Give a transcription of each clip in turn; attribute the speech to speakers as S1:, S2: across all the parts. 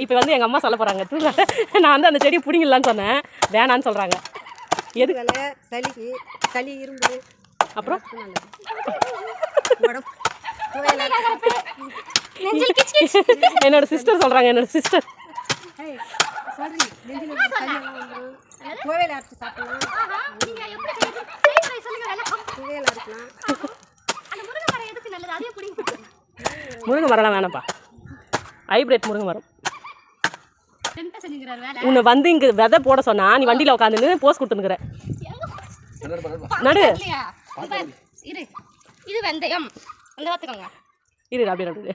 S1: இப்போ வந்து எங்கள் அம்மா சொல்ல போகிறாங்க நான் வந்து அந்த செடியை பிடிங்கலான்னு சொன்னேன், வேணான்னு சொல்கிறாங்க. எது
S2: சளிக்கு சளி இரும்பு
S1: அப்புறம் என்னோட சிஸ்டர் சொல்கிறாங்க, என்னோட சிஸ்டர்
S2: கோவையில் அரைச்சி சாப்பிடலாம், கோவையில் அரைக்கலாம்.
S1: முருங்கை மரம்லாம் வேணாம்ப்பா, ஹைப்ரிட் முருங்கை மரம். உன்னை வந்து இங்கே விதை போட சொன்னா நீ வண்டியில் உட்காந்துன்னு போஸ் கொடுத்துனுக்குற. நடு
S3: இது வெந்தயம்
S1: இரு அப்படி அப்படி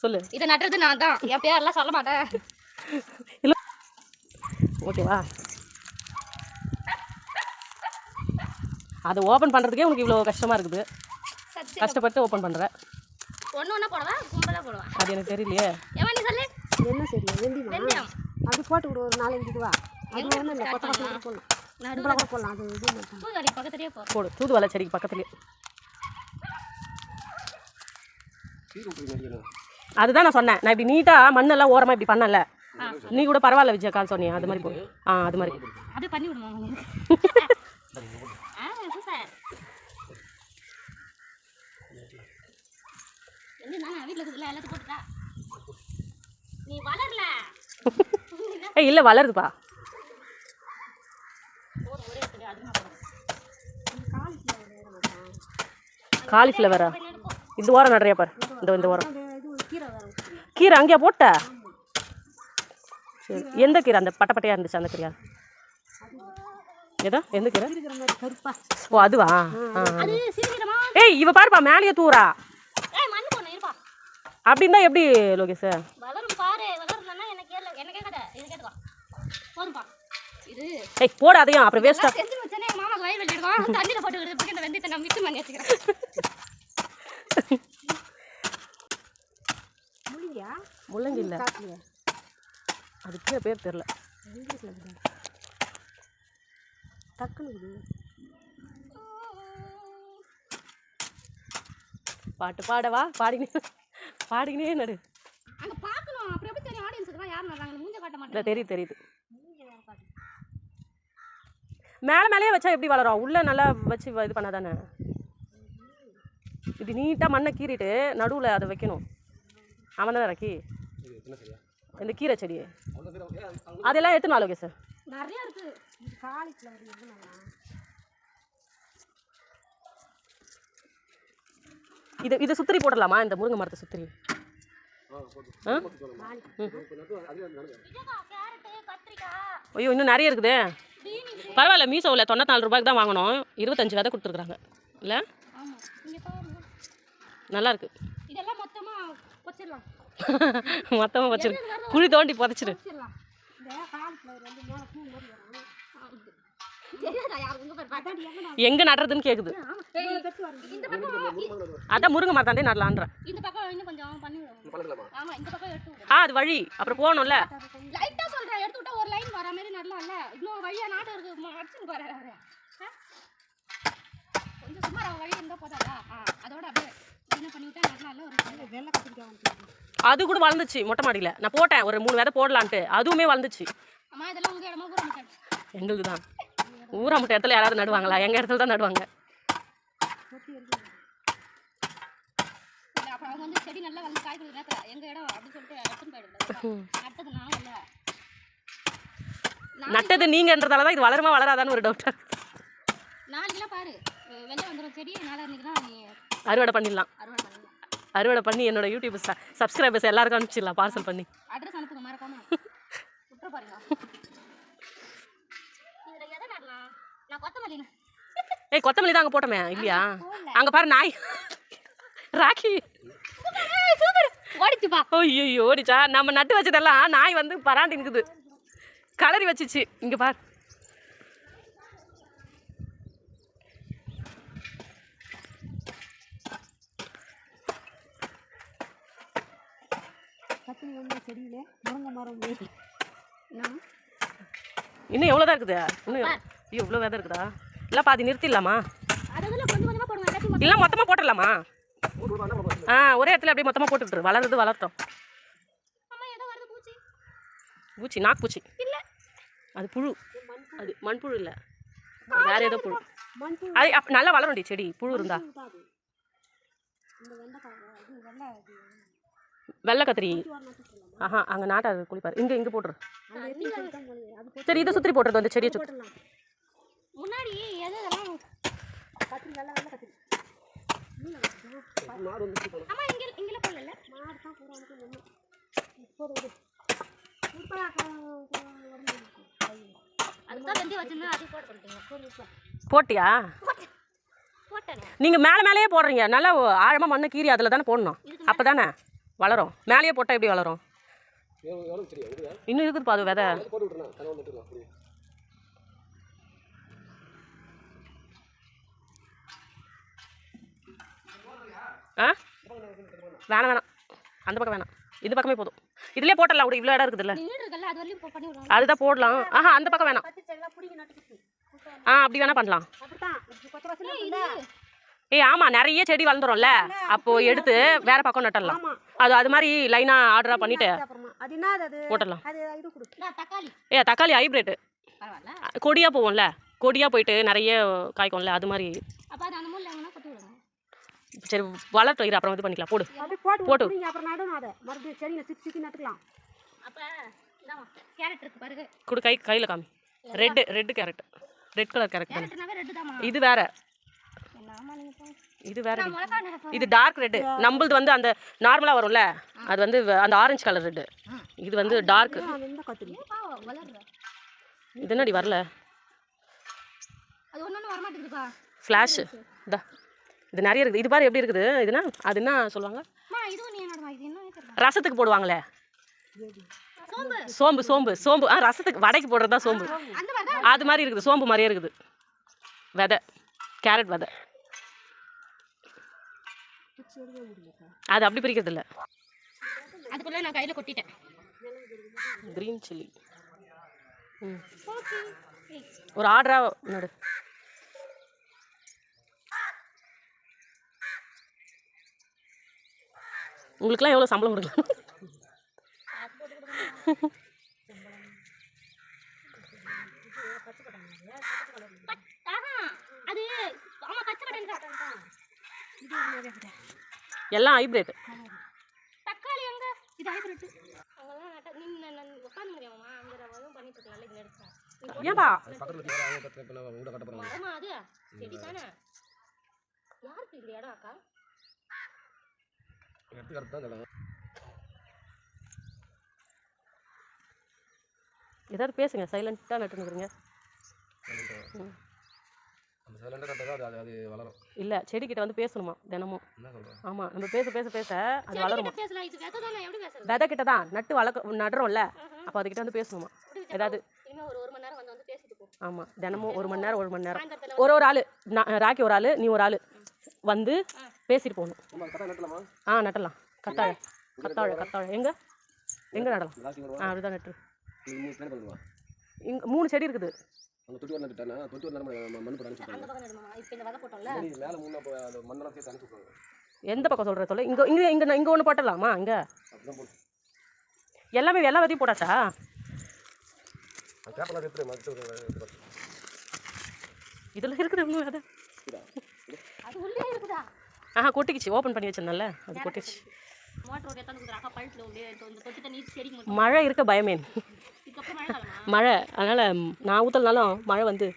S1: சொல்லு.
S3: இதை நட்டுறது நான் தான், என் பேரெல்லாம் சொல்ல மாட்டேன்.
S1: இல்லை ஓகேவா? அதை ஓப்பன் பண்ணுறதுக்கே உனக்கு இவ்வளோ கஷ்டமாக இருக்குது, கஷ்டப்பட்டு ஓப்பன் பண்ணுற.
S3: ஒன்று போடுவா, கும்பலாக போடுவா,
S1: அது எனக்கு தெரியலையே.
S3: ஏன் நீ சொல்லு
S2: என்ன சரி வெந்தயம் அப்படி போட்டு விடு ஒரு 4-5 இதுவா. அது ஒன்றும் இல்லை, கொத்த கொத்த போடலாம், நடுவில் கூட போடலாம். அது இது
S3: தூதுவளை பக்கத்துலேயே
S1: போடு, தூதுவளை செடிக்கு பக்கத்துலேயே. அதுதான் நான் சொன்னேன், நான் இப்படி நீட்டாக மண்ணெல்லாம் ஓரமாக இப்படி பண்ணல. நீ கூட பரவாயில்ல விஜயா கால் சொன்னியா, அது மாதிரி போடு. அது மாதிரி
S3: அது பண்ணி விடுவாங்க. நீ வளரல.
S1: இல்லை வளருதுப்பா. காலிஃப்ளவரா? இந்த ஓரம் நடுறியா பாரு, இந்த ஓரம் கீரை அங்கேயா போட்ட? சரி, எந்த கீரை? அந்த பட்டையாக இருந்துச்சு அந்த கீரையா? ஏதோ எந்த கீரை? ஓ அதுவா? ஏய் இவ பாருப்பா மேலேயே தூரா. அப்படின்னா எப்படி லோகேஷ்? ஏய் போட அதையும், அப்புறம் வேஸ்டா. முள்ளங்கி இல்லை, அதுக்கு பேர் தெரியல. பாட்டு பாடவா? பாடிக்கினே நடு. தெரியுது. மேலே வச்சா எப்படி வளரும்? உள்ள நல்லா வச்சு இது பண்ணாதானே. இப்படி நீட்டாக மண்ணை கீறிட்டு நடுவில் அதை வைக்கணும். அவன் தானே ரக்கி இந்த கீரை செடி அதெல்லாம் எடுத்துன்னு ஆலோகே சார்.
S3: நிறைய இருக்கு.
S1: இது சுத்திரி போடலாமா? இந்த முருங்கை மரத்தை சுத்திரி. ஐயோ இன்னும் நிறைய இருக்குது. பரவாயில்ல, மீஷோவில் 94 ரூபாய்க்கு தான் வாங்கணும், 25 விதை கொடுத்துருக்குறாங்க. இல்லை நல்லா இருக்கு. மொத்தமாக வச்சிரு, குழி தோண்டி புதைச்சிரு. எங்க நடுறதுன்னு கேக்குது. அதான் முருங்கை மரத்தாண்டே நடலான்ற. அது வழி அப்புறம் போகணும்ல. அது கூட வளர்ந்துச்சு மொட்டை மாடியில். நான் போட்டேன் ஒரு 3 விதை போடலான்ட்டு, அதுவுமே வளர்ந்துச்சு. எங்களுக்கு தான் ஊராமுட்ட இடத்துல யாராவது நடுவாங்களா? எங்கள் இடத்துல தான் நடுவாங்க. நட்டது நீங்கன்றதால தான் இது வளருமா வளராதான்னு ஒரு டவுட். அறுவடை பண்ணிடலாம். அறுவடை பண்ணி என்னோட யூடியூப் சப்ஸ்கிரைபர்ஸ் எல்லாருக்கும் அனுப்பிச்சிடலாம், பார்சல் பண்ணி. ஏய் கொத்தமல்லி தான் அங்கே போட்டோமே இல்லையா? அங்கே பாரு நாய் ராக்கி ஓடிச்சுப்பா. ஐயோ ஓடிச்சா? நம்ம நட்டு வச்சதெல்லாம் நாய் வந்து பராண்டி நிற்குது, கலரி வச்சிச்சு. இங்கே பார். இன்னும் எவ்வளோதான் இருக்குது? இன்னும் இவ்வளோ விதை இருக்குதா? இல்லை பாதி நிறுத்திடலாமா? இல்லை மொத்தமாக போட்டுடலாமா? ஒரே இடத்துல அப்படியே மொத்தமாக போட்டுவிட்டுரு, வளருது வளர்த்தோம். பூச்சி நாக்குப்பூச்சி
S3: இல்ல
S1: அது புழு. அது மண்புழு இல்லை, வேற ஏதோ புழு.
S2: மண்புழு
S1: அது நல்லா வளரும்டி செடி புழு இருந்தா.
S2: அது இந்த வெண்டைக்காய் இது வெள்ளை இது
S1: வெள்ளை கத்திரி.
S2: நட்டு சொல்லலாம்.
S1: ஆஹா அங்கே நாட்டாது குளிப்பாரு. இங்கே போட்டுரு.
S2: அது எத்தி சொல்லிட்டாங்க அது போட்டு
S1: சரி இதை சுற்றி போட்டுருது அந்த செடியை சுற்றி.
S2: போட்டுடலாம்.
S3: முன்னாடி எது இதெல்லாம்
S2: கத்திரி வெள்ளை கத்திரி
S3: அம்மா இங்கல போடல
S2: மாடு தான் பூரா ஒன்று போடு சூப்பராக
S3: அதுதான் வெந்தி வச்சிருந்தா அது போட சொல்லிட்டீங்க.
S1: போட்டியா?
S3: போட்டேன்.
S1: நீங்கள் மேலேயே போடுறீங்க. நல்லா ஆழமாக மண்ணு கீறி அதில் தானே போடணும், அப்போ தானே வளரும். மேலேயே போட்டால் எப்படி வளரும்? இன்னும் இருக்குதுப்பா அது விதை. ஆ வேணாம் அந்த பக்கம் வேணாம், இந்த பக்கமே போதும். இதுலேயே போட்டலாம் கூட, இவ்வளோ இடம் இருக்குதுல்ல,
S3: நின்னுட்டு இருக்கல அது வரையும் பண்ணி விடுவோம்.
S1: அதுதான் போடலாம். ஆஹா அந்த பக்கம் வேணாம்.
S2: பிடிங்கி நட்டுக்கிட்டு
S1: அப்படி வேணா பண்ணலாம்.
S2: அப்படித்தான் கொத்த வசனம் இல்லை.
S1: ஆமாம் நிறைய செடி வளர்ந்துரும்ல, அப்போது எடுத்து வேற பக்கம் நட்டலாம். அது மாதிரி லைனாக ஆர்டராக பண்ணிவிட்டு
S2: அப்புறமா அது என்ன அது
S1: போட்டலாம்.
S2: அது இது கொடு
S3: தக்காளி
S1: தக்காளி ஹைப்ரிட்டு
S3: பரவாயில்ல.
S1: கொடியாக போவோம்ல, கொடியாக போயிட்டு நிறைய காய்க்கும்ல, அது மாதிரி.
S3: அப்போ அது அந்த மூலையில் எங்கன்னா கொட்டி விடுங்க.
S1: சரி வளர்த்து இரு, அப்புறம் இது பண்ணிக்கலாம். போடு
S2: அப்படி
S1: போட்டு.
S2: போட்டு நீங்கள் அப்புறம் நடணும். அதை மறுபடியும் செடியில் சுற்றி நட்டுக்கலாம்.
S3: அப்போ இந்தாமா கேரட் இருக்கு பாருங்க.
S1: கொடு கையில் காமி. Red carrot, red colour carrot தானே.
S3: கேரட்னாவே ரெட் தாமா.
S1: இது வேற,
S3: என்னமா நீங்க
S1: இது வேற.
S3: மிளகா நேரம்
S1: இது டார்க் ரெட்டு. நம்மளது வந்து அந்த நார்மலாக வரும்ல, அது வந்து அந்த ஆரஞ்சு கலர் ரெட்டு. இது வந்து டார்க்.
S2: இந்த கத்திரி
S3: வளர்ற
S1: இது என்னடி வரல?
S3: அது ஒன்று வர மாட்டேங்குதுப்பா.
S1: ஃப்ளாஷ் இதா, இது நிறைய இருக்குது. இது பாரு எப்படி இருக்குது. இதுனா அது என்ன சொல்லுவாங்க?
S3: இதுவும் நீ என்னடா இது என்ன தெரியல.
S1: ரசத்துக்கு போடுவாங்களே
S3: சோம்பு
S1: சோம்பு சோம்பு சோம்பு. ரசத்துக்கு வடைக்கு போடுறது தான் சோம்பு.
S3: அந்த மாதிரி
S1: அது மாதிரி இருக்குது, சோம்பு மாதிரியே இருக்குது விதை, கேரட் விதை. அது அப்படி பிரிக்கிறது இல்லை.
S3: அதுக்குள்ளே நான் கையில் கொட்டிட்டேன்.
S1: Green chilli. ஒரு ஆர்டராக நடு. உங்களுக்குலாம் எவ்வளோ சம்பளம் கொடுக்கலாம்?
S3: அது ஆமா பச்சை பட்டாணி
S1: எல்லாம் ஹைப்ரிட்.
S3: தக்காளி எங்க இது ஹைப்ரிட். அங்கதான் நீ உட்காந்து முடியாமா? அங்க ரவலும் பண்ணிட்டு இருக்க. நல்ல இது எடுத்தா
S1: ஏன்பா
S3: ஆமா அது செடி தானே. யாருக்கு இந்த இடம் அக்கா?
S1: ஏதாவது பேசுங்க, சைலண்ட்டாக நட்டுனுக்குறீங்க. இல்லை செடிக்கிட்ட வந்து பேசணுமா தினமும்? ஆமாம் நம்ம பேச பேச பேச அது வளருமா?
S3: பேசலாம். இது விதை தானே, எப்படி பேசுறது?
S1: விதை கிட்ட தான் நட்டு நடுறோம்ல, அப்போ அதுக்கிட்ட வந்து பேசணுமா ஏதாவது.
S3: இனிமே ஒரு மணி நேரம் வந்து பேசிட்டு போ.
S1: ஆமாம் தினமும் 1 மணி நேரம் 1 மணி நேரம் ஒரு ஆள், ராக்கி ஒரு ஆள், நீ ஒரு ஆள் வந்து பேசிட்டு போகணும். நட்டலாம். கத்தாழை கத்தாழை எங்கே நடலாம்? அப்படிதான் நட்டு. இங்கே 3 செடி இருக்குது. எந்த பக்கம் சொல்கிற சொல்ல? இங்கே ஒன்று போட்டலாமா? இங்கே எல்லாமே எல்லா விதையும் போட்டாச்சா? இதில் இருக்குது இன்னும் விதை.
S3: அது உள்ளே இருக்குதா?
S1: கொட்டிக்கிச்சு, ஓப்பன் பண்ணி வச்சிருந்தேன்ல, அது கொட்டிச்சு.
S3: மோட்டர் எடுத்து வந்து அக்கா பழுத்துல உள்ளே இந்த கொட்டி தண்ணி செடிக்கு மட்டும்.
S1: மழை இருக்க பயமே.
S3: இதுக்கப்புறம் மழை காலமா?
S1: மழை, அதனால் நான் ஊற்றலனாலும் மழை வந்து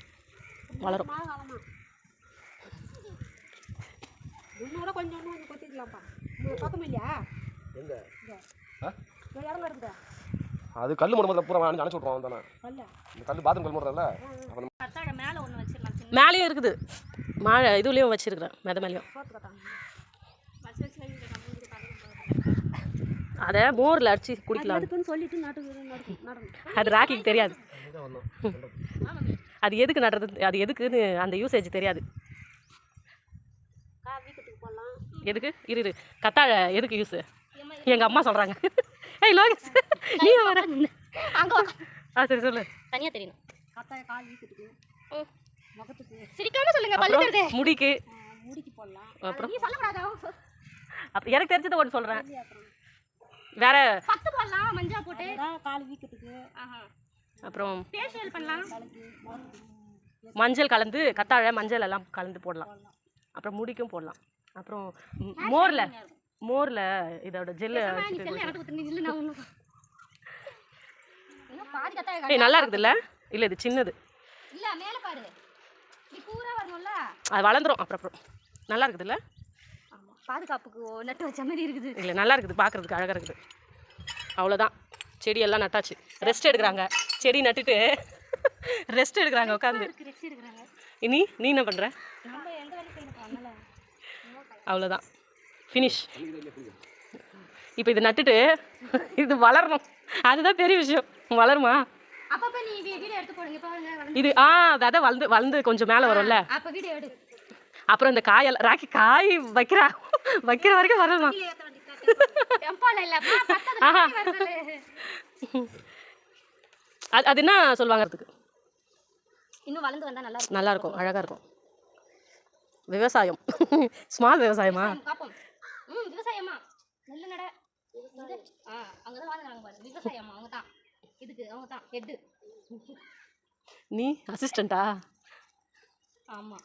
S1: வளரும்.
S2: மழை காலமா இன்னொரு கொஞ்சம் கொத்திக்கலாம்ப்பா. பக்கம் இல்லையா? இடம் இருக்குதா?
S4: அது கல் மூட பூரா அனுப்பிச்சு விட்ருவோம் தானே. இந்த கல் பாத்ரூம் கல் மூடுறதுல
S3: கத்தாழை மேலே ஒன்று வச்சிடலாம்.
S1: மேலேயும் இருக்குது, மழை இதுலேயும் வச்சுருக்குறேன், மெத மேலேயும். அதை மோரில் அடிச்சு குடிக்கலாம். அது ராக்கிக்கு தெரியாது. அது எதுக்கு நடுறது, அது எதுக்குன்னு அந்த யூசேஜ் தெரியாது. எதுக்கு இரு கத்தாழை எதுக்கு யூஸு எங்கள் அம்மா சொல்கிறாங்க. ஏய் லோகேஷ் நீ வர சரி சொல்லு.
S3: தனியாக தெரியணும்.
S2: கத்தாழை கால் வீட்டுக்கு முகத்துக்கு
S3: சிரிக்காம சொல்லுங்க. பல்லு தெரியுது.
S1: முடிக்கு
S2: போடலாம்.
S1: அப்புறம்
S3: நீ சொல்லக்கூடாதா?
S1: அப்போ எனக்கு தெரிஞ்சதை ஒன்று சொல்கிறேன். வேற
S3: 10 போடலாம் மஞ்சள் போட்டு.
S2: கால் வீக்கத்துக்கு
S1: அப்புறம்
S3: ஃபேஷியல் பண்ணலாம்.
S1: மஞ்சள் கலந்து கத்தாழை மஞ்சள் எல்லாம் கலந்து போடலாம். அப்புறம் முடிக்கும் போடலாம். அப்புறம் மோரில் இதோட ஜெல்லு
S3: நீ செல்ல எனக்கு ஊத்து, நீ நில்லு, நான் ஒண்ணு இன்னும் பாதி கத்தாழை
S1: ஏய் நல்லா இருக்குதுல்ல? இல்லை இது சின்னது,
S3: இல்ல மேல பாரு, நீ பூரா வரணும்ல.
S1: அது வளர்ந்துரும். அப்புறம் நல்லா இருக்குதுல்ல?
S3: ஆமா, பாதுகாப்புக்கு நட்டு வச்ச மாதிரி இருக்குது.
S1: இல்லை நல்லா இருக்குது, பார்க்குறதுக்கு அழகாக இருக்குது. அவ்வளோதான், செடியெல்லாம் நட்டாச்சு. ரெஸ்ட் எடுக்கிறாங்க, செடி நட்டுட்டு ரெஸ்ட் எடுக்கிறாங்க உட்காந்து.
S3: ரெஸ்ட் எடுக்கிறாங்க.
S1: நீ என்ன பண்ணுற?
S3: நம்ம எந்த வேலையும் செய்யணும் அதனால
S1: அவ்வளோதான், ஃபினிஷ். இப்போ இது நட்டுட்டு இது வளரணும், அதுதான் பெரிய விஷயம். வளருமா?
S3: அப்பப்ப நீ வீடியோ எடுத்து போடுங்க. பாருங்க
S1: இது அதான் வளர்ந்து கொஞ்சம் மேலே வரும்ல,
S3: அப்ப வீடியோ எடு.
S1: அப்புறம் இந்த காயெல்லாம் ராக்கி காய் வைக்கிற வரைக்கும் வரணுமா?
S3: எம்பால இல்லப்பா, பத்தது
S1: ஆஹா.
S3: வர சொல்லு.
S1: அது என்ன சொல்லுவாங்க, அதுக்கு
S3: இன்னும் வளர்ந்து வந்தா நல்லா இருக்கும்.
S1: நல்லா இருக்கும், அழகாக இருக்கும். விவசாயம் ஸ்மால் விவசாயமா?
S3: பாப்போம். விவசாயமா நெல்லு நட. அங்கதான் வாங்குறாங்க பாரு, விவசாயமா அவங்க தான். இதுக்கு அவங்க தான் ஹெட்.
S1: நீ அசிஸ்டண்டா?
S3: ஆமா.